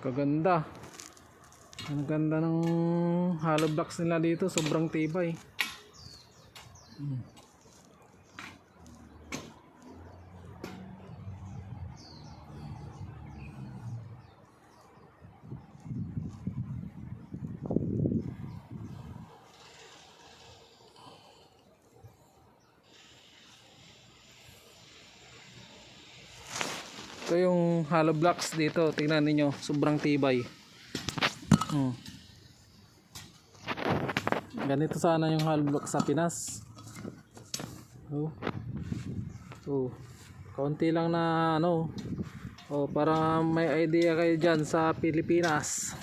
Kaganda. Ang ganda ng hollow blocks nila dito, sobrang tibay. Ito yung hollow blocks dito, tingnan niyo, sobrang tibay. Ganito sana yung hollow blocks sa Pinas. Kaunti lang na ano. Para may idea kayo dyan sa Pilipinas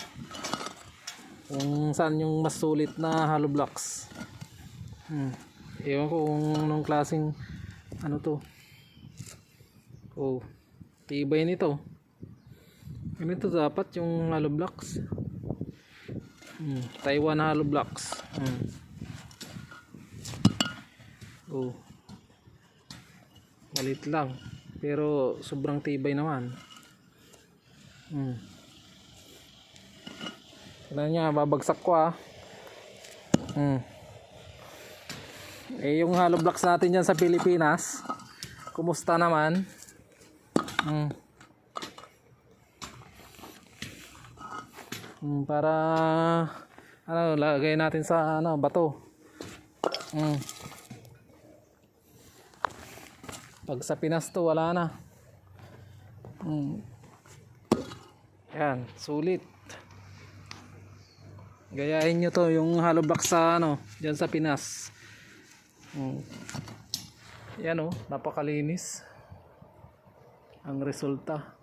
kung saan yung mas sulit na hollow blocks. Ewan ko kung anong klaseng ano to. Tibay nito. Ganito dapat yung hollow blocks. Taiwan hollow blocks. Malit lang pero sobrang tibay naman. Tignan nyo, babagsak ko yung hollow blocks natin dyan sa Pilipinas, kumusta naman? Para ano, lagay natin sa ano, bato. Pag sa Pinas to wala na. Yan, sulit. Gayahin nyo to yung hollow blocks sa ano, dyan sa Pinas. Yan napakalinis ang resulta.